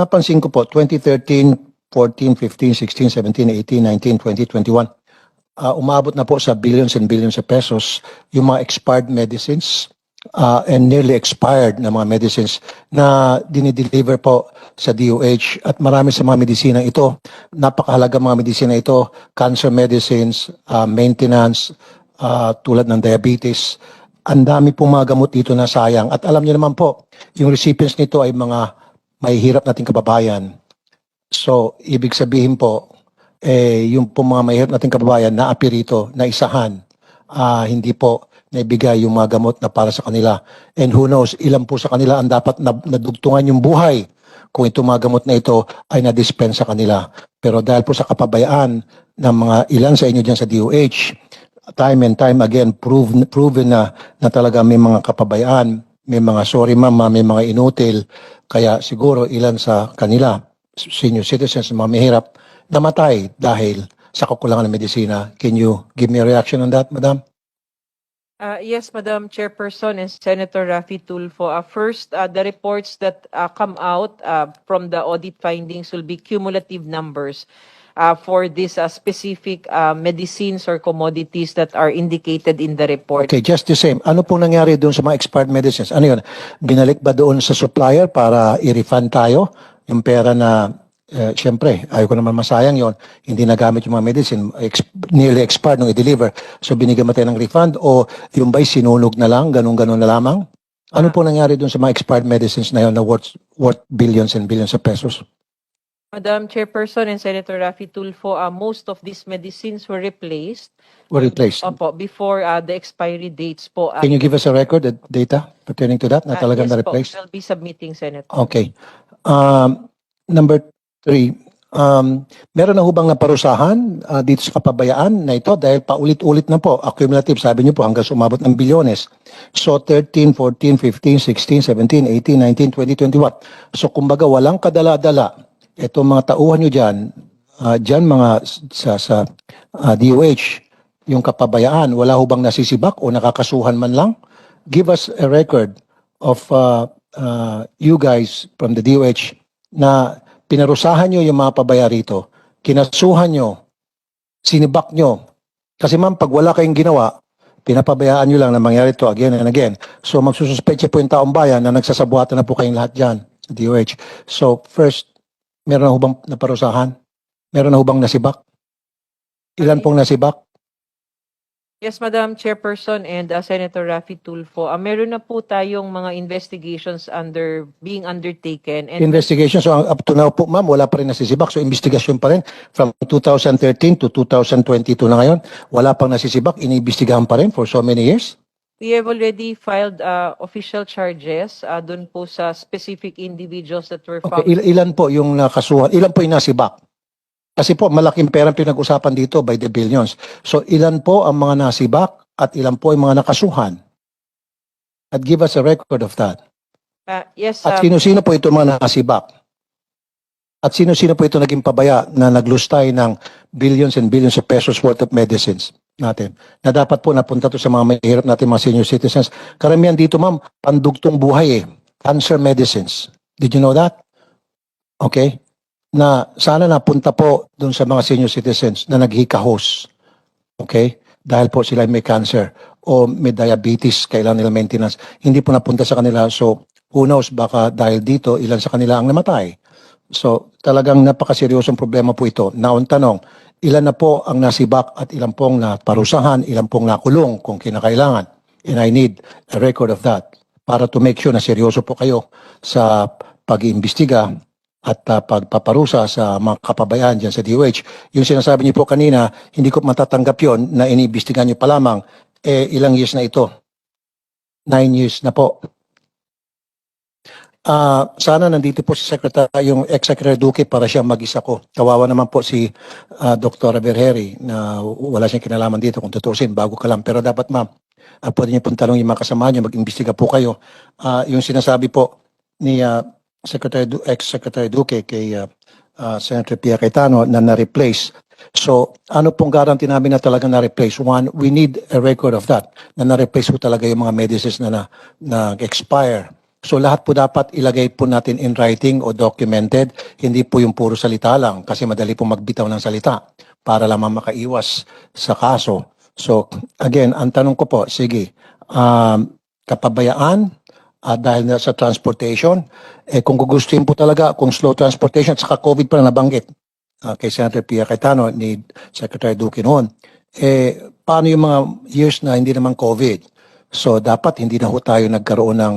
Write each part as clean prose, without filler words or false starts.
napansin ko po, 2013, 14, 15, 16, 17, 18, 19, 20, 21, umabot na po sa billions and billions of pesos yung mga expired medicines and nearly expired na mga medicines na dinideliver po sa DOH. At marami sa mga medisina ito, napakahalaga mga medisina ito, cancer medicines, maintenance, tulad ng diabetes. Ang dami pong mga gamot dito na sayang. At alam niyo naman po, yung recipients nito ay mga mahihirap nating kababayan. So, ibig sabihin po, yung po mga mahirap nating kababayan na api rito, na isahan, hindi po naibigay yung mga gamot na para sa kanila. And who knows, ilan po sa kanila ang dapat nadugtungan yung buhay kung itong mga gamot na ito ay na-dispense sa kanila. Pero dahil po sa kapabayaan ng mga ilan sa inyo dyan sa DOH, time and time again, proven na talaga may mga kapabayaan, may mga sorry mama, may mga inutil, kaya siguro ilan sa kanila, senior citizens, mga mahirap, namatay dahil sa kakulangan ng medisina. Can you give me a reaction on that, Madam? Yes, Madam Chairperson and Senator Raffy Tulfo. First, the reports that come out from the audit findings will be cumulative numbers for these specific medicines or commodities that are indicated in the report. Okay, just the same. Ano pong nangyari doon sa mga expired medicines? Ano yun? Binalik ba doon sa supplier para i-refund tayo yung pera na siyempre, ayaw ko naman masayang yon, hindi nagamit yung mga medicine, nearly expired nung i-deliver. So binigyan mo tayo ng refund o yung ba'y sinunog na lang, ganun-ganun na lamang? Ano po nangyari doon sa mga expired medicines na yun na worth billions and billions of pesos? Madam Chairperson and Senator Raffy Tulfo, most of these medicines were replaced. Were replaced? Opo, before the expiry dates po. Can you give us a record, the data pertaining to that na talagang yes na-replace? po, I'll be submitting, Senator. Okay. Number 3, meron na hubang naparusahan dito sa kapabayaan na ito dahil paulit-ulit na po, accumulative, sabi niyo po hanggang sumabot ng bilyones. So 13, 14, 15, 16, 17, 18, 19, 20, 21. So kumbaga walang kadala-dala. Itong mga tauhan niyo dyan mga sa DOH, yung kapabayaan, wala hubang nasisibak o nakakasuhan man lang? Give us a record of you guys from the DOH na pinarusahan nyo yung mga pabaya rito, kinasuhan nyo, sinibak nyo. Kasi ma'am, pag wala kayong ginawa, pinapabayaan nyo lang na mangyari ito again and again. So magsususpetsya po yung taong bayan na nagsasabuhatan na po kayong lahat dyan sa DOH. So first, meron na hubang naparusahan? Meron na hubang nasibak? Ilan pong nasibak? Yes, Madam Chairperson and Senator Raffy Tulfo. Meron na po tayong mga investigations being undertaken. And Investigation. So up to now po ma'am, wala pa rin nasisibak. So investigasyon pa rin from 2013 to 2022 na ngayon. Wala pang nasisibak. Iniimbestigahan pa rin for so many years. we have already filed official charges dun po sa specific individuals that were found. Okay, ilan po yung nakasuhan? Ilan po yung nasibak? Kasi po malaking perang pinag-usapan dito by the billions. So ilan po ang mga nasibak at ilan po yung mga nakasuhan? At give us a record of that. Yes, At sino-sino po ito mga nasibak? At sino-sino po ito naging pabaya na naglustay ng billions and billions of pesos worth of medicines natin? Na dapat po napunta to sa mga mahirap natin, mga senior citizens. Karamihan dito ma'am, pandugtong buhay Cancer medicines. Did you know that? Okay. Na sana napunta po dun sa mga senior citizens na naghikahos. Okay? Dahil po sila may cancer o may diabetes, kailangan nila maintenance. Hindi po napunta sa kanila. So, who knows, baka dahil dito, ilan sa kanila ang namatay. So, talagang napakaseryosong problema po ito. Naon tanong, ilan na po ang nasibak at ilan pong naparusahan, ilan pong nakulong kung kinakailangan. And I need a record of that para to make sure na seryoso po kayo sa pag-iimbestiga at pagpaparusa sa mga kapabayaan dyan sa DOH. Yung sinasabi niyo po kanina, hindi ko matatanggap yon na iniimbestigahan niyo pa lamang, ilang years na ito? 9 years na po. Sana nandito po si Secretary, yung ex-Secretary Duque para siya mag-isa ko. Kawawa naman po si Dr. Berheri na wala siyang kinalaman dito kung tutusin, bago ka lang. Pero dapat ma'am, pwede niyo pong tanong yung mga kasama niyo, mag-imbestiga po kayo. Yung sinasabi po ni ex-Secretary Duque kay Senator Pia Cayetano na na-replace. So, ano pong guarantee namin na talaga na-replace? One, we need a record of that, na na-replace po talaga yung mga medicines na expire So lahat po dapat ilagay po natin in writing o documented, hindi po yung puro salita lang kasi madali po magbitaw ng salita para lamang makaiwas sa kaso. So again, ang tanong ko po, sige, kapabayaan dahil na sa transportation, kung gugustuhin po talaga, kung slow transportation, saka COVID pa na nabanggit kay Senator Pia Cayetano, ni Secretary Duque noon, paano yung mga years na hindi naman COVID? So dapat hindi na ho tayo nagkaroon ng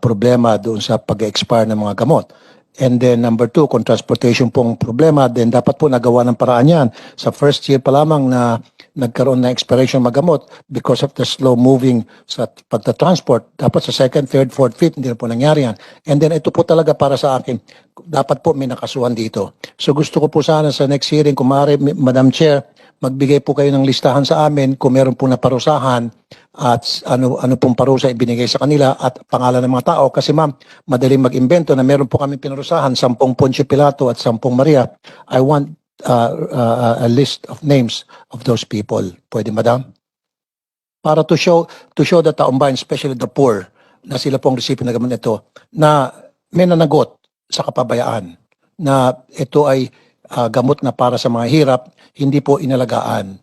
problema doon sa pag-expire ng mga gamot. And then number 2, kung transportation pong problema, then dapat po nagawa ng paraan yan. Sa first year pa lamang na nagkaroon ng expiration ng mga gamot because of the slow moving sa pagta-transport, dapat sa second, third, fourth, fifth, hindi na po nangyari yan. And then ito po talaga para sa akin, dapat po may nakasuhan dito. So gusto ko po sana sa next hearing, kung maaari, Madam Chair, magbigay po kayo ng listahan sa amin kung meron po na parusahan at ano pong parusa ibinigay sa kanila at pangalan ng mga tao. Kasi ma'am, madaling mag-imbento na meron po kami pinarusahan, 10 Poncio Pilato at 10 Maria. I want a list of names of those people. Pwede, madam? Para to show the taong bayan, especially the poor, na sila pong recipient na gamot nito, na may nanagot sa kapabayaan, na ito ay gamot na para sa mga hirap, hindi po inalagaan.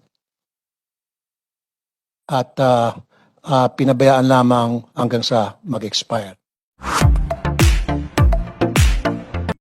At pinabayaan lamang hanggang sa mag-expire.